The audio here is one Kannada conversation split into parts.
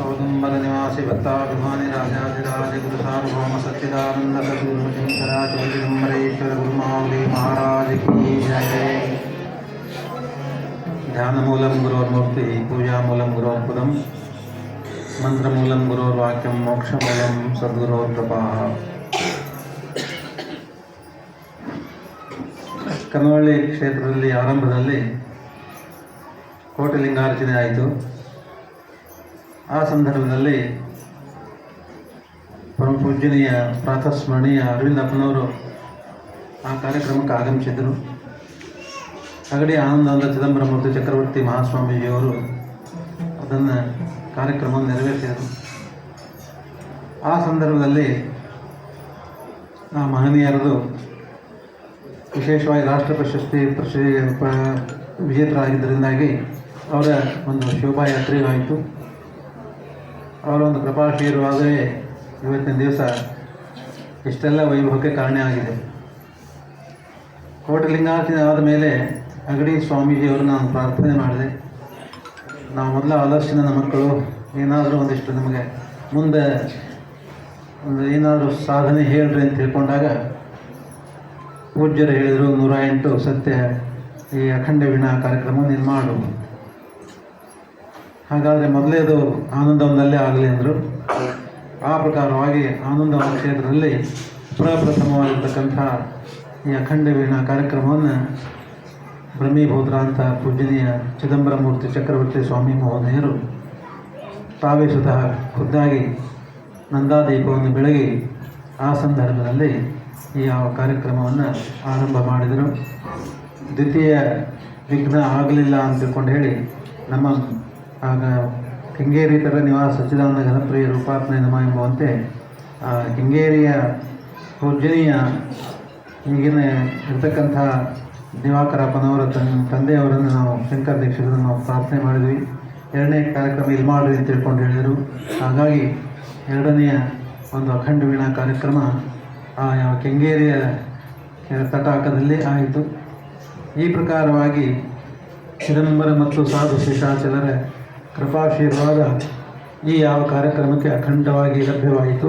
औदुम्बर निवासी भक्ताभिमानी राजाधिराज गुरु सार्वभौम सच्चिदानंद सद्गुरु शंकराचार्य गुरुमावली महाराज की जय। ध्यान मूलम गुरोर्मूर्ति पूजा मूलम गुरोर्पदम मंत्र मूलम गुरोर्वाक्यम मोक्ष मूलम सद्गुरोर्कृपा। ಕನವಳ್ಳಿ ಕ್ಷೇತ್ರದಲ್ಲಿ ಆರಂಭದಲ್ಲಿ ಕೋಟಿಲಿಂಗಾರ್ಚನೆ ಆಯಿತು. ಆ ಸಂದರ್ಭದಲ್ಲಿ ಪರಮ ಪೂಜ್ಯನೀಯ ಪ್ರಾತಸ್ಮರಣೀಯ ಅರವಿಂದಪ್ಪನವರು ಆ ಕಾರ್ಯಕ್ರಮಕ್ಕೆ ಆಗಮಿಸಿದರು. ಅಗಡಿ ಆನಂದಾನಂದ ಚಿದಂಬರಮೂರ್ತಿ ಚಕ್ರವರ್ತಿ ಮಹಾಸ್ವಾಮೀಜಿಯವರು ಅದನ್ನು ಕಾರ್ಯಕ್ರಮವನ್ನು ನೆರವೇರಿಸಿದರು. ಆ ಸಂದರ್ಭದಲ್ಲಿ ಆ ಮಹನೀಯರದು ವಿಶೇಷವಾಗಿ ರಾಷ್ಟ್ರ ಪ್ರಶಸ್ತಿ ವಿಜೇತರಾಗಿದ್ದರಿಂದಾಗಿ ಅವರ ಒಂದು ಶೋಭಾಯಾತ್ರೆಯೂ ಆಯಿತು. ಅವರ ಒಂದು ಕೃಪಾಶೀರ್ವಾದವೇ ಇವತ್ತಿನ ದಿವಸ ಇಷ್ಟೆಲ್ಲ ವೈಭವಕ್ಕೆ ಕಾರಣ ಆಗಿದೆ. ಕೋಟಿಲಿಂಗಾರ್ಚನೆ ಆದ ಮೇಲೆ ಅಗಡಿ ಸ್ವಾಮೀಜಿಯವರು ನಾನು ಪ್ರಾರ್ಥನೆ ಮಾಡಿದೆ, ನಾವು ಮೊದಲ ಆದರ್ಶ ನನ್ನ ಮಕ್ಕಳು ಏನಾದರೂ ಒಂದಿಷ್ಟು ನಮಗೆ ಮುಂದೆ ಏನಾದರೂ ಸಾಧನೆ ಹೇಳ್ರಿ ಅಂತ ತಿಳ್ಕೊಂಡಾಗ ಪೂಜ್ಯರು ಹೇಳಿದರು, 108 ಸತ್ಯ ಈ ಅಖಂಡ ವೀಣಾ ಕಾರ್ಯಕ್ರಮ ನೀನು ಮಾಡು, ಹಾಗಾದರೆ ಮೊದಲೇದು ಆನಂದವನಲ್ಲೇ ಆಗಲಿ ಅಂದರು. ಆ ಪ್ರಕಾರವಾಗಿ ಆನಂದವನ ಕ್ಷೇತ್ರದಲ್ಲಿ ಪ್ರಪ್ರಥಮವಾಗಿರ್ತಕ್ಕಂಥ ಈ ಅಖಂಡ ವೀಣಾ ಕಾರ್ಯಕ್ರಮವನ್ನು ಬ್ರಹ್ಮೀಭೂತರ ಅಂತ ಪೂಜನೀಯ ಚಿದಂಬರಮೂರ್ತಿ ಚಕ್ರವರ್ತಿ ಸ್ವಾಮಿ ಮಹೋದಯರು ತಾವೇ ಸ್ವತಃ ಖುದ್ದಾಗಿ ನಂದಾದೀಪವನ್ನು ಬೆಳಗಿ ಆ ಸಂದರ್ಭದಲ್ಲಿ ಈ ಯಾವ ಕಾರ್ಯಕ್ರಮವನ್ನು ಆರಂಭ ಮಾಡಿದರು. ದ್ವಿತೀಯ ವಿಘ್ನ ಆಗಲಿಲ್ಲ ಅಂತ ತಿಳ್ಕೊಂಡು ಹೇಳಿ ನಮ್ಮ ಆಗ ಕೆಂಗೇರಿ ಥರ ನಿವಾಸ ಸಚ್ಚಿದಾನಂದ ಘನಪ್ರಿಯ ರೂಪಾತ್ಮನೆ ನಮ ಎಂಬುವಂತೆ ಆ ಕೆಂಗೇರಿಯ ಪೂಜ್ಯನೀಯ ಈಗಿನ ಇರ್ತಕ್ಕಂಥ ದಿವಾಕರಪ್ಪನವರ ತಂದೆಯವರನ್ನು ನಾವು ಶಂಕರ ದೀಕ್ಷಿತರನ್ನು ನಾವು ಪ್ರಾರ್ಥನೆ ಮಾಡಿದ್ವಿ. ಎರಡನೇ ಕಾರ್ಯಕ್ರಮ ಇಲ್ಲಿ ಮಾಡಿರಿ ಅಂತ ತಿಳ್ಕೊಂಡು ಹೇಳಿದರು. ಹಾಗಾಗಿ ಎರಡನೆಯ ಒಂದು ಅಖಂಡ ವೀಣಾ ಕಾರ್ಯಕ್ರಮ ಆ ಯಾವ ಕೆಂಗೇರಿಯ ತಟಾಕದಲ್ಲಿ ಆಯಿತು. ಈ ಪ್ರಕಾರವಾಗಿ ಚಿದಂಬರ ಮತ್ತು ಸಾಧು ಶೇಷಾಚಲರ ಕೃಪಾಶೀರ್ವಾದ ಈ ಯಾವ ಕಾರ್ಯಕ್ರಮಕ್ಕೆ ಅಖಂಡವಾಗಿ ಲಭ್ಯವಾಯಿತು.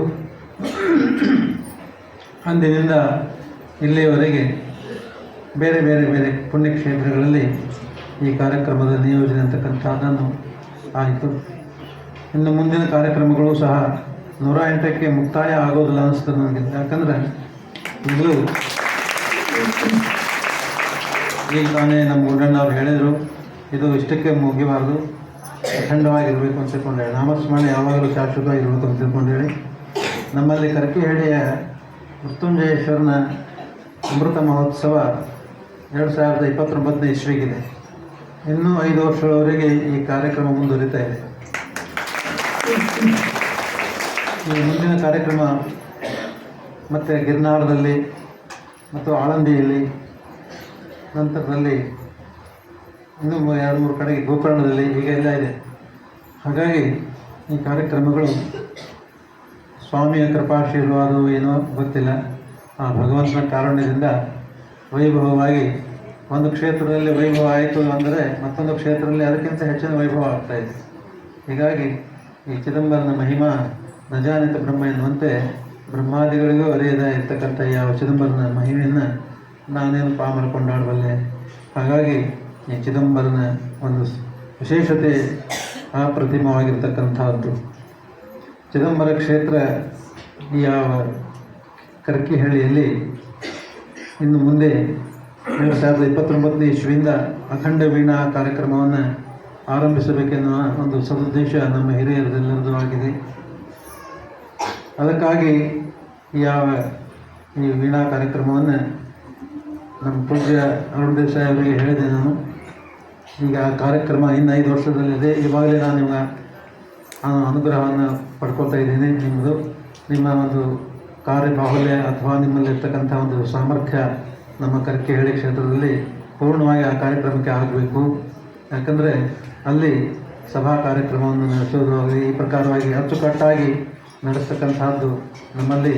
ಅಂದಿನಿಂದ ಇಲ್ಲಿಯವರೆಗೆ ಬೇರೆ ಬೇರೆ ಬೇರೆ ಪುಣ್ಯಕ್ಷೇತ್ರಗಳಲ್ಲಿ ಈ ಕಾರ್ಯಕ್ರಮದ ನಿಯೋಜನೆ ಅಂತಕ್ಕಂಥದ್ದನ್ನು ಆಯಿತು. ಇನ್ನು ಮುಂದಿನ ಕಾರ್ಯಕ್ರಮಗಳು ಸಹ 108ಕ್ಕೆ ಮುಕ್ತಾಯ ಆಗೋದಿಲ್ಲ ಅನಿಸ್ತದೆ ನನಗೆ. ಯಾಕಂದರೆ ಈಗಲೂ ಈಗ ತಾನೇ ನಮ್ಮ ಗುಂಡಣ್ಣವ್ರು ಹೇಳಿದರು, ಇದು ಇಷ್ಟಕ್ಕೆ ಮುಗಿಬಾರ್ದು, ಅಖಂಡವಾಗಿರಬೇಕು ಅಂತ ತಿಳ್ಕೊಂಡು ಹೇಳಿ, ನಾಮಸ್ಮರಣೆ ಯಾವಾಗಲೂ ಶಾಶ್ವತವಾಗಿರಬೇಕು ಅಂತ ತಿಳ್ಕೊಂಡು ಹೇಳಿ ನಮ್ಮಲ್ಲಿ ಕರಕಿಹಳ್ಳಿಯ ಮೃತ್ಯುಂಜಯೇಶ್ವರನ ಅಮೃತ ಮಹೋತ್ಸವ 2029 ಇಸ್ವಿಗಿದೆ. ಇನ್ನೂ 5 ವರ್ಷಗಳವರೆಗೆ ಈ ಕಾರ್ಯಕ್ರಮ ಮುಂದುವರಿತಾ ಇದೆ. ಈ ಮುಂದಿನ ಕಾರ್ಯಕ್ರಮ ಮತ್ತು ಗಿರ್ನಾರದಲ್ಲಿ ಮತ್ತು ಆಳಂದಿಯಲ್ಲಿ, ನಂತರದಲ್ಲಿ ಇನ್ನೂ 2-3 ಕಡೆಗೆ ಗೋಕರ್ಣದಲ್ಲಿ ಹೀಗೆಲ್ಲ ಇದೆ. ಹಾಗಾಗಿ ಈ ಕಾರ್ಯಕ್ರಮಗಳು ಸ್ವಾಮಿಯ ಕೃಪಾಶೀರ್ವಾದವು ಏನೋ ಗೊತ್ತಿಲ್ಲ, ಆ ಭಗವಂತನ ಕಾರುಣ್ಯದಿಂದ ವೈಭವವಾಗಿ ಒಂದು ಕ್ಷೇತ್ರದಲ್ಲಿ ವೈಭವ ಆಯಿತು ಅಂದರೆ ಮತ್ತೊಂದು ಕ್ಷೇತ್ರದಲ್ಲಿ ಅದಕ್ಕಿಂತ ಹೆಚ್ಚಿನ ವೈಭವ ಆಗ್ತಾಯಿದೆ. ಹೀಗಾಗಿ ಈ ಚಿದಂಬರನ ಮಹಿಮಾ ನಜಾನಿತ ಬ್ರಹ್ಮ ಎನ್ನುವಂತೆ ಬ್ರಹ್ಮಾದಿಗಳಿಗೂ ಅರಿಯದ ಇರ್ತಕ್ಕಂಥ ಯಾವ ಚಿದಂಬರನ ಮಹಿಮೆಯನ್ನು ನಾನೇನು ಪಾಮರ ಕೊಂಡಾಡಬಲ್ಲೆ. ಹಾಗಾಗಿ ಈ ಚಿದಂಬರನ ಒಂದು ವಿಶೇಷತೆ ಅಪ್ರತಿಮವಾಗಿರ್ತಕ್ಕಂಥದ್ದು. ಚಿದಂಬರ ಕ್ಷೇತ್ರ ಈ ಯಾವ ಕರ್ಕಿಹಳ್ಳಿಯಲ್ಲಿ ಇನ್ನು ಮುಂದೆ 2029 ಇಸ್ವಿಯಿಂದ ಅಖಂಡ ವೀಣಾ ಕಾರ್ಯಕ್ರಮವನ್ನು ಆರಂಭಿಸಬೇಕೆನ್ನುವ ಒಂದು ಸದುದ್ದೇಶ ನಮ್ಮ ಹಿರಿಯರದೆಲ್ಲರದು ಆಗಿದೆ. ಅದಕ್ಕಾಗಿ ಈ ವೀಣಾ ಕಾರ್ಯಕ್ರಮವನ್ನು ನಮ್ಮ ಪೂಜ್ಯ ಅರುಣ್ ದೇಸಾಯಿ ಅವರಿಗೆ ಹೇಳಿದೆ ನಾನು. ಈಗ ಆ ಕಾರ್ಯಕ್ರಮ ಇನ್ನು 5 ವರ್ಷದಲ್ಲಿದೆ. ಇವಾಗಲೇ ನಾನು ನಿಮ್ಮ ಅನುಗ್ರಹವನ್ನು ಪಡ್ಕೊಳ್ತಾ ಇದ್ದೀನಿ. ನಿಮ್ಮ ಒಂದು ಕಾರ್ಯಬಾಹುಲ್ಯ ಅಥವಾ ನಿಮ್ಮಲ್ಲಿರ್ತಕ್ಕಂಥ ಒಂದು ಸಾಮರ್ಥ್ಯ ನಮ್ಮ ಕರ್ಕಿಹಳ್ಳಿ ಕ್ಷೇತ್ರದಲ್ಲಿ ಪೂರ್ಣವಾಗಿ ಆ ಕಾರ್ಯಕ್ರಮಕ್ಕೆ ಆಗಬೇಕು. ಯಾಕಂದರೆ ಅಲ್ಲಿ ಸಭಾ ಕಾರ್ಯಕ್ರಮವನ್ನು ನಡೆಸೋದಾಗಲಿ ಈ ಪ್ರಕಾರವಾಗಿ ಅಚ್ಚುಕಟ್ಟಾಗಿ ನಡೆಸ್ತಕ್ಕಂಥದ್ದು ನಮ್ಮಲ್ಲಿ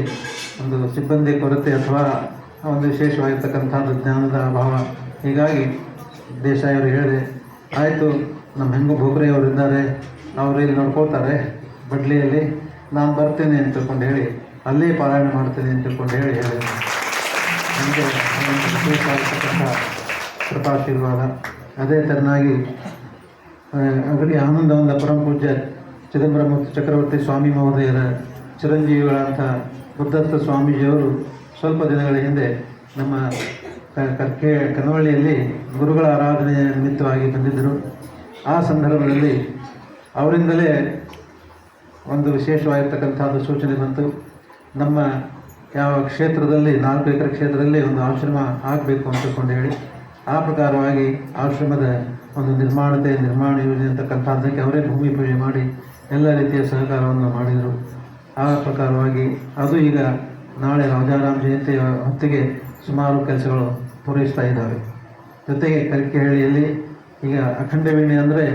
ಒಂದು ಸಿಬ್ಬಂದಿ ಕೊರತೆ ಅಥವಾ ಒಂದು ವಿಶೇಷವಾಗಿರ್ತಕ್ಕಂಥದ್ದು ಜ್ಞಾನದ ಅಭಾವ. ಹೀಗಾಗಿ ದೇಸಾಯಿಯವರು ಹೇಳಿದೆ, ಆಯಿತು ನಮ್ಮ ಹೆಂಗೂ ಭೋಗ್ರೆಯವರಿದ್ದಾರೆ, ಅವರು ಇಲ್ಲಿ ನೋಡ್ಕೊಳ್ತಾರೆ, ಬಡ್ಲಿಯಲ್ಲಿ ನಾನು ಬರ್ತೇನೆ ಅಂತ ತಿಳ್ಕೊಂಡು ಹೇಳಿ ಅಲ್ಲೇ ಪಾರಾಯಣ ಮಾಡ್ತೇನೆ ಅಂತ ತಿಳ್ಕೊಂಡು ಹೇಳಿದರು. ನನಗೆ ಒಂದು ವಿಶೇಷವಾಗಿರ್ತಕ್ಕಂಥ ಕೃಪಾಶೀರ್ವಾದ. ಅದೇ ಥರನಾಗಿ ಅಗಡಿ ಆನಂದವಂದ ಪರಮ ಪೂಜ್ಯ ಚಿದಂಬರಂ ಮತ್ತು ಚಕ್ರವರ್ತಿ ಸ್ವಾಮಿ ಮಹೋದಯರ ಚಿರಂಜೀವಿಗಳಂಥ ಬುದ್ಧಸ್ಥ ಸ್ವಾಮೀಜಿಯವರು ಸ್ವಲ್ಪ ದಿನಗಳ ಹಿಂದೆ ನಮ್ಮ ಕನವಳ್ಳಿಯಲ್ಲಿ ಗುರುಗಳ ಆರಾಧನೆಯ ನಿಮಿತ್ತವಾಗಿ ಬಂದಿದ್ದರು. ಆ ಸಂದರ್ಭದಲ್ಲಿ ಅವರಿಂದಲೇ ಒಂದು ವಿಶೇಷವಾಗಿರ್ತಕ್ಕಂಥದ್ದು ಸೂಚನೆ ಬಂತು. ನಮ್ಮ ಯಾವ ಕ್ಷೇತ್ರದಲ್ಲಿ 4 ಎಕರೆ ಕ್ಷೇತ್ರದಲ್ಲಿ ಒಂದು ಆಶ್ರಮ ಆಗಬೇಕು ಅಂತಕೊಂಡು ಹೇಳಿ ಆ ಪ್ರಕಾರವಾಗಿ ಆಶ್ರಮದ ಒಂದು ನಿರ್ಮಾಣ ಯೋಜನೆ ಅಂತಕ್ಕಂಥದ್ದಕ್ಕೆ ಅವರೇ ಭೂಮಿ ಪೂಜೆ ಮಾಡಿ ಎಲ್ಲ ರೀತಿಯ ಸಹಕಾರವನ್ನು ಮಾಡಿದರು. ಆ ಪ್ರಕಾರವಾಗಿ ಅದು ಈಗ ನಾಳೆ ರಾಜಾರಾಮ್ ಜಯಂತಿಯ ಹೊತ್ತಿಗೆ ಸುಮಾರು ಕೆಲಸಗಳು ಪೂರೈಸ್ತಾ ಇದ್ದಾವೆ. ಜೊತೆಗೆ ಕರಿಕೆಹಳ್ಳಿಯಲ್ಲಿ ಈಗ ಅಖಂಡ ವೀಣೆ ಅಂದರೆ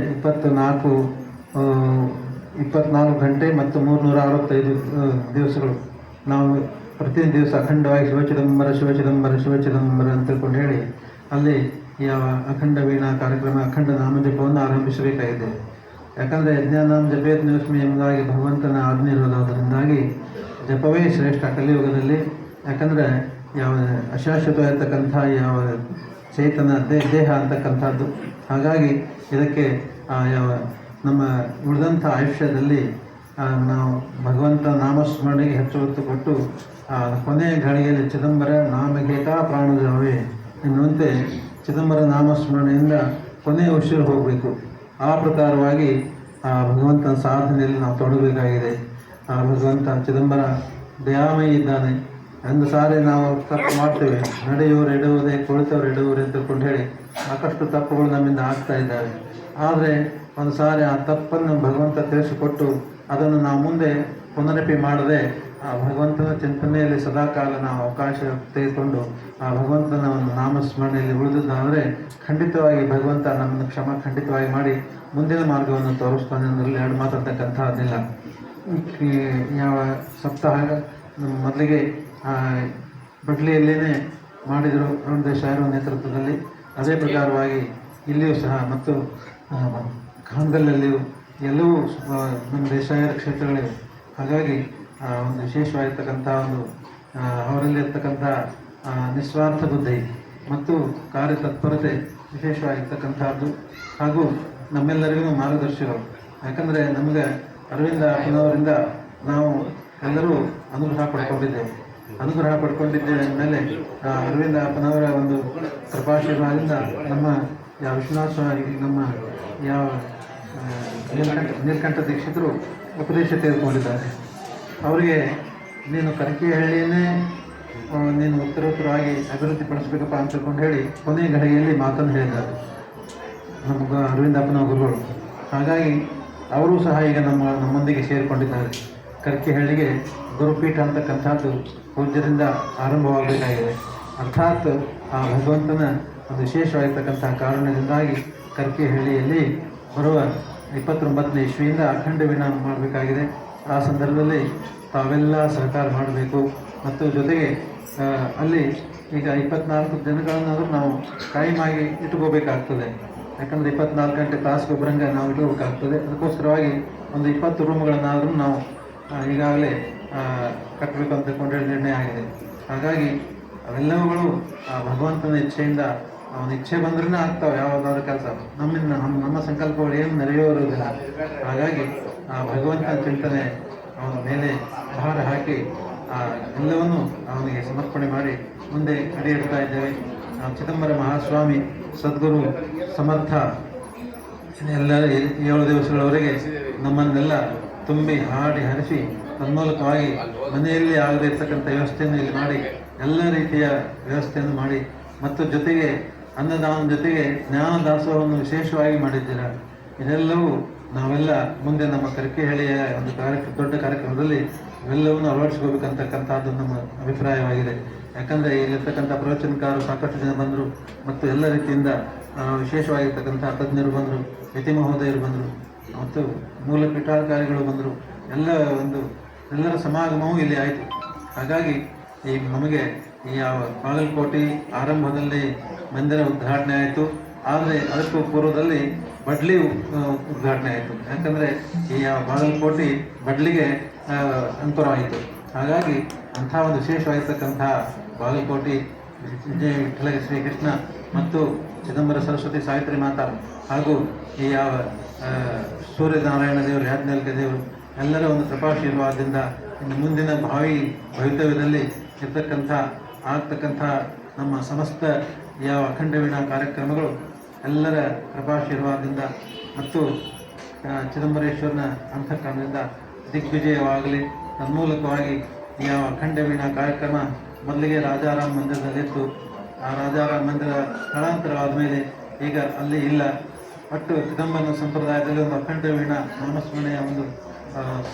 24 ಗಂಟೆ ಮತ್ತು 365 ದಿವಸಗಳು ನಾವು ಪ್ರತಿಯೊಂದು ದಿವಸ ಅಖಂಡವಾಗಿ ಶಿವಚಿದಂಬರ ಅಂತ ತಿಳ್ಕೊಂಡು ಹೇಳಿ ಅಲ್ಲಿ ಯಾವ ಅಖಂಡ ವೀಣಾ ಕಾರ್ಯಕ್ರಮ ಅಖಂಡ ನಾಮಜಪವನ್ನು ಆರಂಭಿಸಬೇಕಾಗಿದೆ. ಯಾಕಂದರೆ ಯಜ್ಞಾನಾಂ ಜಪೇತ್ ನಿವಸ್ಮಿ ಎಂಬುದಾಗಿ ಭಗವಂತನ ಆಜ್ಞೆ ಇರೋದಾದ್ದರಿಂದಾಗಿ ಜಪವೇ ಶ್ರೇಷ್ಠ ಕಲಿಯುಗದಲ್ಲಿ. ಯಾಕಂದರೆ ಯಾವ ಅಶಾಶ್ವತವಾಗಿರ್ತಕ್ಕಂಥ ಯಾವ ಚೇತನ ದೇಹ ಅಂತಕ್ಕಂಥದ್ದು. ಹಾಗಾಗಿ ಇದಕ್ಕೆ ಯಾವ ನಮ್ಮ ಉಳಿದಂಥ ಆಯುಷ್ಯದಲ್ಲಿ ನಾವು ಭಗವಂತ ನಾಮಸ್ಮರಣೆಗೆ ಹೆಚ್ಚು ಒತ್ತು ಕೊಟ್ಟು ಕೊನೆಯ ಘಳಿಗೆಯಲ್ಲಿ ಚಿದಂಬರ ನಾಮಗೇತಾ ಪ್ರಾಣಜಾವೇ ಎನ್ನುವಂತೆ ಚಿದಂಬರ ನಾಮಸ್ಮರಣೆಯಿಂದ ಕೊನೆಯ ಉಸಿರು ಹೋಗಬೇಕು. ಆ ಪ್ರಕಾರವಾಗಿ ಭಗವಂತನ ಸಾಧನೆಯಲ್ಲಿ ನಾವು ತೊಡಗಬೇಕಾಗಿದೆ. ಭಗವಂತ ಚಿದಂಬರ ದಯಾಮಯಿ ಇದ್ದಾನೆ. ಒಂದು ಸಾರಿ ನಾವು ತಪ್ಪು ಮಾಡ್ತೇವೆ, ನಡೆಯುವರು ಎಡುವುದೇ ಕುಳಿತವ್ರು ಎಡುವರು ಅಂತ ತಿಳ್ಕೊಂಡು ಹೇಳಿ ಸಾಕಷ್ಟು ತಪ್ಪುಗಳು ನಮ್ಮಿಂದ ಆಗ್ತಾ ಇದ್ದಾವೆ. ಆದರೆ ಒಂದು ಸಾರಿ ಆ ತಪ್ಪನ್ನು ಭಗವಂತ ತಿಳಿಸಿಕೊಟ್ಟು ಅದನ್ನು ನಾವು ಮುಂದೆ ಪುನರಪಿ ಮಾಡದೆ ಆ ಭಗವಂತನ ಚಿಂತನೆಯಲ್ಲಿ ಸದಾಕಾಲ ನಾವು ಅವಕಾಶ ತೆಗೆದುಕೊಂಡು ಆ ಭಗವಂತನ ಒಂದು ನಾಮಸ್ಮರಣೆಯಲ್ಲಿ ಉಳಿದುದಾದರೆ ಖಂಡಿತವಾಗಿ ಭಗವಂತ ನಮ್ಮನ್ನು ಖಂಡಿತವಾಗಿ ಮಾಡಿ ಮುಂದಿನ ಮಾರ್ಗವನ್ನು ತೋರಿಸ್ತಾನೆ ಅನ್ನೋದ್ರಲ್ಲಿ ಎರಡು ಮಾತಾಡ್ತಕ್ಕಂಥದ್ದಿಲ್ಲ. ಯಾವ ಸಪ್ತಾಹ ಮೊದಲಿಗೆ ಬಡ್ಲಿಯಲ್ಲೇ ಮಾಡಿದರು ಅರುಣ್ ದೇಸಾಯರ ನೇತೃತ್ವದಲ್ಲಿ. ಅದೇ ಪ್ರಕಾರವಾಗಿ ಇಲ್ಲಿಯೂ ಸಹ ಮತ್ತು ಖಾನ್ಗಲ್ಲಲ್ಲಿಯೂ ಎಲ್ಲವೂ ನಮ್ಮ ದೇಸಾಯರ ಕ್ಷೇತ್ರಗಳಿವೆ. ಹಾಗಾಗಿ ಒಂದು ವಿಶೇಷವಾಗಿರ್ತಕ್ಕಂಥ ಒಂದು ಅವರಲ್ಲಿರ್ತಕ್ಕಂಥ ನಿಸ್ವಾರ್ಥ ಬುದ್ಧಿ ಮತ್ತು ಕಾರ್ಯತತ್ಪರತೆ ವಿಶೇಷವಾಗಿರ್ತಕ್ಕಂಥದ್ದು ಹಾಗೂ ನಮ್ಮೆಲ್ಲರಿಗೂ ಮಾರ್ಗದರ್ಶಿಗಳು. ಯಾಕಂದರೆ ನಮಗೆ ಅರವಿಂದ ಅಪ್ಪನವರಿಂದ ನಾವು ಎಲ್ಲರೂ ಅನುಗ್ರಹ ಪಡ್ಕೊಂಡಿದ್ದೇವೆ ಅಂದಮೇಲೆ ಅರವಿಂದ ಅಪ್ಪನವರ ಒಂದು ಕೃಪಾಶೀರ್ವಾದದಿಂದ ನಮ್ಮ ಯಾವ ವಿಶ್ವನಾಥ ಸ್ವಾಮಿ ನಮ್ಮ ಯಾವ ನೀಲಕಂಠ ದೀಕ್ಷಿತರು ಉಪದೇಶ ತೆಗೆದುಕೊಂಡಿದ್ದಾರೆ. ಅವರಿಗೆ ನೀನು ಕರಿಕೆಹಳ್ಳಿಯನ್ನೇ ನೀನು ಉತ್ತರೋತ್ತರವಾಗಿ ಅಭಿವೃದ್ಧಿ ಪಡಿಸಬೇಕಪ್ಪ ಅಂತ ತಿಳ್ಕೊಂಡು ಹೇಳಿ ಕೊನೆಯ ಘಳಿಗೆಯಲ್ಲಿ ಮಾತನ್ನು ಹೇಳಿದ್ದಾರೆ ನಮ್ಗೆ ಅರವಿಂದಪ್ಪನ ಗುರುಗಳು. ಹಾಗಾಗಿ ಅವರೂ ಸಹ ಈಗ ನಮ್ಮೊಂದಿಗೆ ಸೇರಿಕೊಂಡಿದ್ದಾರೆ. ಕರಿಕೆಹಳ್ಳಿಗೆ ಗುರುಪೀಠ ಅಂತಕ್ಕಂಥದ್ದು ಪೂಜ್ಯರಿಂದ ಆರಂಭವಾಗಬೇಕಾಗಿದೆ. ಅರ್ಥಾತ್ ಆ ಭಗವಂತನ ಒಂದು ವಿಶೇಷವಾಗಿರ್ತಕ್ಕಂಥ ಕಾರಣದಿಂದಾಗಿ ಕರಿಕೆಹಳ್ಳಿಯಲ್ಲಿ ಬರುವ 29ನೇ ಇಸ್ವಿಯಿಂದ ಅಖಂಡ ವೀಣಾ ಮಾಡಬೇಕಾಗಿದೆ. ಆ ಸಂದರ್ಭದಲ್ಲಿ ತಾವೆಲ್ಲ ಸಹಕಾರ ಮಾಡಬೇಕು. ಮತ್ತು ಜೊತೆಗೆ ಅಲ್ಲಿ ಈಗ 24 ಜನಗಳನ್ನಾದರೂ ನಾವು ಕಾಯಮಾಗಿ ಇಟ್ಕೋಬೇಕಾಗ್ತದೆ. ಯಾಕಂದರೆ 24 ಗಂಟೆ ತಾಸುಗೊಬ್ಬರಂಗೆ ನಾವು ಇಟ್ಕೋಬೇಕಾಗ್ತದೆ. ಅದಕ್ಕೋಸ್ಕರವಾಗಿ ಒಂದು 20 ರೂಮ್ಗಳನ್ನಾದರೂ ನಾವು ಈಗಾಗಲೇ ಕಟ್ಟಬೇಕು ಅಂತ ಕೊಂಡೇಳಿ ನಿರ್ಣಯ ಆಗಿದೆ. ಹಾಗಾಗಿ ಅವೆಲ್ಲವುಗಳು ಆ ಭಗವಂತನ ಇಚ್ಛೆಯಿಂದ ಅವನ ಇಚ್ಛೆ ಬಂದ್ರೇ ಆಗ್ತಾವೆ ಯಾವುದಾದ್ರೂ ಕೆಲಸ. ನಮ್ಮ ಸಂಕಲ್ಪಗಳು ಏನು ನೆರವೇರುವುದಿಲ್ಲ. ಹಾಗಾಗಿ ಆ ಭಗವಂತನ ಚಿಂತನೆ ಅವನ ಮೇಲೆ ಭಾರ ಹಾಕಿ ಎಲ್ಲವನ್ನೂ ಅವನಿಗೆ ಸಮರ್ಪಣೆ ಮಾಡಿ ಮುಂದೆ ಅಡಿ ಇಡ್ತಾ ಇದ್ದೇವೆ. ಚಿದಂಬರ ಮಹಾಸ್ವಾಮಿ ಸದ್ಗುರು ಸಮರ್ಥ ಎಲ್ಲ 7 ದಿವಸಗಳವರೆಗೆ ನಮ್ಮನ್ನೆಲ್ಲ ತುಂಬಿ ಹಾಡಿ ಹರಿಸಿ ತನ್ಮೂಲಕವಾಗಿ ಮನೆಯಲ್ಲಿ ಆಗದೇ ಇರ್ತಕ್ಕಂಥ ವ್ಯವಸ್ಥೆಯನ್ನು ಇಲ್ಲಿ ಮಾಡಿ ಎಲ್ಲ ರೀತಿಯ ವ್ಯವಸ್ಥೆಯನ್ನು ಮಾಡಿ ಮತ್ತು ಜೊತೆಗೆ ಅನ್ನದಾನ ಜೊತೆಗೆ ಜ್ಞಾನ ದಾಸೋಹವನ್ನು ವಿಶೇಷವಾಗಿ ಮಾಡಿದ್ದೀರ. ಇದೆಲ್ಲವೂ ನಾವೆಲ್ಲ ಮುಂದೆ ನಮ್ಮ ಕರಿಕೆಹಳ್ಳಿಯ ಒಂದು ದೊಡ್ಡ ಕಾರ್ಯಕ್ರಮದಲ್ಲಿ ಇವೆಲ್ಲವನ್ನು ಅಳವಡಿಸ್ಕೋಬೇಕಂತಕ್ಕಂಥದ್ದು ನಮ್ಮ ಅಭಿಪ್ರಾಯವಾಗಿದೆ. ಯಾಕಂದರೆ ಇಲ್ಲಿರ್ತಕ್ಕಂಥ ಪ್ರವಚನಕಾರರು ಸಾಕಷ್ಟು ಜನ ಬಂದರು ಮತ್ತು ಎಲ್ಲ ರೀತಿಯಿಂದ ವಿಶೇಷವಾಗಿರ್ತಕ್ಕಂಥ ತಜ್ಞರು ಬಂದರು, ಯತಿ ಮಹೋದಯರು ಬಂದರು ಮತ್ತು ಮೂಲ ಪೀಠಾಧಿಕಾರಿಗಳು ಬಂದರು. ಎಲ್ಲರ ಸಮಾಗಮವೂ ಇಲ್ಲಿ ಆಯಿತು. ಹಾಗಾಗಿ ನಮಗೆ ಯಾವ ಬಾಗಲಕೋಟೆ ಆರಂಭದಲ್ಲಿ ಮಂದಿರ ಉದ್ಘಾಟನೆ ಆಯಿತು. ಆದರೆ ಅದಕ್ಕೂ ಪೂರ್ವದಲ್ಲಿ ಬಡ್ಲಿ ಉದ್ಘಾಟನೆ ಆಯಿತು. ಯಾಕಂದರೆ ಈ ಬಾಗಲಕೋಟೆ ಬಡ್ಲಿಗೆ ಅಂಕುರವಾಯಿತು. ಹಾಗಾಗಿ ಅಂಥ ಒಂದು ವಿಶೇಷವಾಗಿರ್ತಕ್ಕಂಥ ಬಾಗಲಕೋಟೆ ವಿಜಯ ವಿಠಲ ಶ್ರೀಕೃಷ್ಣ ಮತ್ತು ಚಿದಂಬರ ಸರಸ್ವತಿ ಸಾವಿತ್ರಿ ಮಾತಾ ಹಾಗೂ ಈ ಯಾವ ಸೂರ್ಯನಾರಾಯಣ ದೇವರು, ಯಾಜ್ಞವಲ್ಕ್ಯ ದೇವರು ಎಲ್ಲರ ಒಂದು ಕೃಪಾಶೀರ್ವಾದದಿಂದ ಇನ್ನು ಮುಂದಿನ ಭವಿತವ್ಯದಲ್ಲಿ ಆಗ್ತಕ್ಕಂಥ ನಮ್ಮ ಸಮಸ್ತ ಯಾವ ಅಖಂಡ ವೀಣಾ ಕಾರ್ಯಕ್ರಮಗಳು ಎಲ್ಲರ ಕೃಪಾಶೀರ್ವಾದದಿಂದ ಮತ್ತು ಚಿದಂಬರೇಶ್ವರನ ಅಂತಃಕರಣದಿಂದ ದಿಗ್ವಿಜಯವಾಗಲಿ. ತನ್ಮೂಲಕವಾಗಿ ಯಾವ ಅಖಂಡ ವೀಣಾ ಕಾರ್ಯಕ್ರಮ ಮೊದಲಿಗೆ ರಾಜಾರಾಮ ಮಂದಿರದಲ್ಲಿತ್ತು. ಆ ರಾಜಾರಾಮ ಮಂದಿರ ಸ್ಥಳಾಂತರವಾದ ಮೇಲೆ ಈಗ ಅಲ್ಲಿ ಇಲ್ಲ. ಒಟ್ಟು ಚಿದಂಬರನ ಸಂಪ್ರದಾಯದಲ್ಲಿ ಒಂದು ಅಖಂಡ ವೀಣಾ ನಾಮಸ್ಮರಣೆಯ ಒಂದು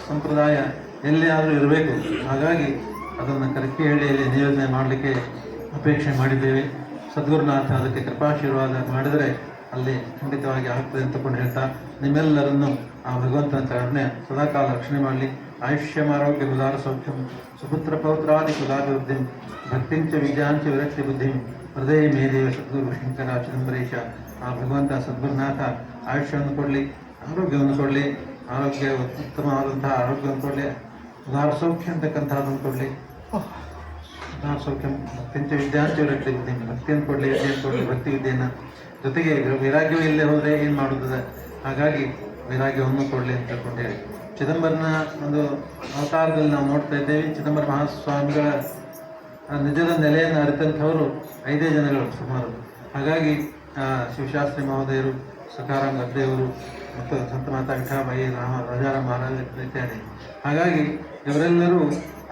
ಸಂಪ್ರದಾಯ ಎಲ್ಲೇ ಆದರೂ ಇರಬೇಕು. ಹಾಗಾಗಿ ಅದನ್ನು ಕರಕೇಳಿಯಲ್ಲಿ ನಿಯೋಜನೆ ಮಾಡಲಿಕ್ಕೆ ಅಪೇಕ್ಷೆ ಮಾಡಿದ್ದೇವೆ. ಸದ್ಗುರುನಾಥ ಅದಕ್ಕೆ ಕೃಪಾಶೀರ್ವಾದ ಮಾಡಿದರೆ ಅಲ್ಲಿ ಖಂಡಿತವಾಗಿ ಆಗ್ತದೆ ಅಂತಕೊಂಡು ಹೇಳ್ತಾ, ನಿಮ್ಮೆಲ್ಲರನ್ನು ಆ ಭಗವಂತನ ಕರುಣೆ ಸದಾಕಾಲ ರಕ್ಷಣೆ ಮಾಡಲಿ. ಆಯುಷ್ಯಮಾರೋಗ್ಯ ಉದಾರ ಸೌಖ್ಯಂ ಸುಪುತ್ರ ಪೌತ್ರಾದಿ ಕುಲಾಭಿವೃದ್ಧಿಂ ಭಕ್ತಿಂಚ ವಿದ್ಯಾಂಚ ವಿರಕ್ತಿ ಬುದ್ಧಿಂ ಹೃದಯ ಮೇದೇವ ಸದ್ಗುರು ಶಂಕರ ಚಿದಂಬರೇಶ. ಆ ಭಗವಂತ ಸದ್ಗುರುನಾಥ ಆಯುಷ್ಯವನ್ನು ಕೊಡಲಿ, ಆರೋಗ್ಯವನ್ನು ಕೊಡಲಿ, ಉತ್ತಮವಾದಂತಹ ಆರೋಗ್ಯವನ್ನು ಕೊಡಲಿ, ಉದಾರ ಸೌಖ್ಯ ಅಂತಕ್ಕಂಥದ್ದನ್ನು ಕೊಡಲಿ. ಉದಾರ ಸೌಖ್ಯ ಭಕ್ತಿಂಚ ವಿದ್ಯಾಂಚ ವಿರಕ್ತಿ ಬುದ್ಧಿ, ಭಕ್ತಿಯನ್ನು ಕೊಡಲಿ, ವಿದ್ಯೆಯನ್ನು ಕೊಡಲಿ, ಭಕ್ತಿ ವಿದ್ಯೆಯನ್ನು ಜೊತೆಗೆ ವೈರಾಗ್ಯವೂ ಇಲ್ಲೇ ಹೋದರೆ ಏನು ಮಾಡುತ್ತದೆ. ಹಾಗಾಗಿ ವೈರಾಗ್ಯವನ್ನು ಕೊಡಲಿ ಅಂತ ತಿಳ್ಕೊಂಡೇವೆ. ಚಿದಂಬರನ ಒಂದು ಅವತಾರದಲ್ಲಿ ನಾವು ನೋಡ್ತಾ ಇದ್ದೇವೆ. ಚಿದಂಬರ ಮಹಾಸ್ವಾಮಿಗಳ ನಿಜದ ನೆಲೆಯನ್ನು ಅರಿತಂಥವರು 5 ಜನಗಳು ಸುಮಾರು. ಹಾಗಾಗಿ ಶಿವಶಾಸ್ತ್ರಿ ಮಹೋದಯರು, ಸಖಾರಾಮ್ ಗದ್ದೆಯವರು ಮತ್ತು ಸಂತ ಮಾತಾ ವಿಠಾಬಾಯಿ, ರಾಜಾರಾಮ್ ಮಹಾರಾಜ ಇತ್ಯಾದಿ. ಹಾಗಾಗಿ ಇವರೆಲ್ಲರೂ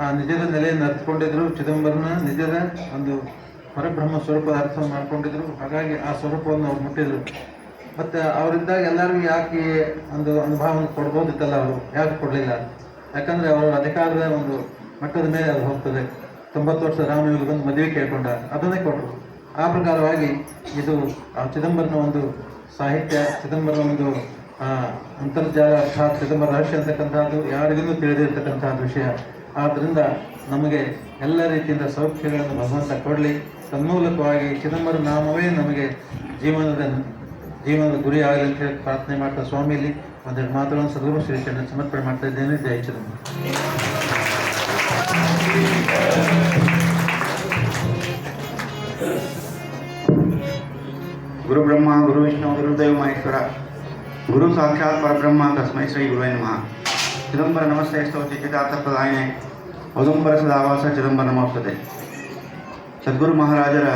ಆ ನಿಜದ ನೆಲೆಯನ್ನು ಅರ್ಥಕೊಂಡಿದ್ರು. ಚಿದಂಬರನ ನಿಜದ ಒಂದು ಪರಬ್ರಹ್ಮ ಸ್ವರೂಪದ ಅರ್ಥ ಮಾಡ್ಕೊಂಡಿದ್ರು. ಹಾಗಾಗಿ ಆ ಸ್ವರೂಪವನ್ನು ಅವ್ರು ಮುಟ್ಟಿದ್ರು. ಮತ್ತು ಅವರಿದ್ದಾಗ ಎಲ್ಲರಿಗೂ ಯಾಕೆ ಒಂದು ಅನುಭವವನ್ನು ಕೊಡ್ಬೋದಿತ್ತಲ್ಲ, ಅವರು ಯಾಕೆ ಕೊಡಲಿಲ್ಲ? ಯಾಕಂದರೆ ಅವರು ಅಧಿಕಾರದ ಒಂದು ಮಟ್ಟದ ಮೇಲೆ ಅದು ಹೋಗ್ತದೆ. 90 ವರ್ಷ ರಾಮಯೋಗ ಬಂದು ಮದುವೆ ಕೇಳ್ಕೊಂಡ, ಅದನ್ನೇ ಕೊಟ್ಟರು. ಆ ಪ್ರಕಾರವಾಗಿ ಇದು ಚಿದಂಬರನ ಒಂದು ಸಾಹಿತ್ಯ, ಚಿದಂಬರನ ಒಂದು ಅಂತರ್ಜಾಲ, ಅರ್ಥಾತ್ ಚಿದಂಬರ ರಹಸ್ಯ ಅಂತಕ್ಕಂಥದ್ದು ಯಾರಿಗೂ ತಿಳಿದಿರ್ತಕ್ಕಂಥದ್ದು ವಿಷಯ. ಆದ್ದರಿಂದ ನಮಗೆ ಎಲ್ಲ ರೀತಿಯಿಂದ ಸೌಖ್ಯಗಳನ್ನು ಭಗವಂತ ಕೊಡಲಿ. ತನ್ಮೂಲಕವಾಗಿ ಚಿದಂಬರ ನಾಮವೇ ನಮಗೆ ಜೀವನದ ಗುರಿ ಆಗಲಿ ಅಂತ ಹೇಳಿ ಪ್ರಾರ್ಥನೆ ಮಾಡ್ತಾ ಸ್ವಾಮಿಯಲ್ಲಿ ಒಂದೆರಡು ಮಾತುಗಳನ್ನು ಸದ್ಗುರು ಶ್ರೀಚರಣ ಸಮರ್ಪಣೆ ಮಾಡ್ತಾ ಇದ್ದೇನೆ. ಜೈ ಚಿದಂಬರ. ಗುರು ಬ್ರಹ್ಮ ಗುರು ವಿಷ್ಣು ಗುರುದೇವ ಮಹೇಶ್ವರ ಗುರು ಸಾಕ್ಷಾತ್ ಪರಬ್ರಹ್ಮ ತಸ್ಮೈ ಶ್ರೀ ಗುರುವೇ ನಮಃ. ಚಿದಂಬರ ನಮಸ್ತೆ ಸ್ತೋತಿ ಚಿದಾರ್ಥಪ್ರದಾಯಿನೇ ಔದುಂಬರ ಸದಾವಾಸ ಚಿದಂಬರ ನಮೋಸ್ತುತೆ. ಸದ್ಗುರು ಮಹಾರಾಜರ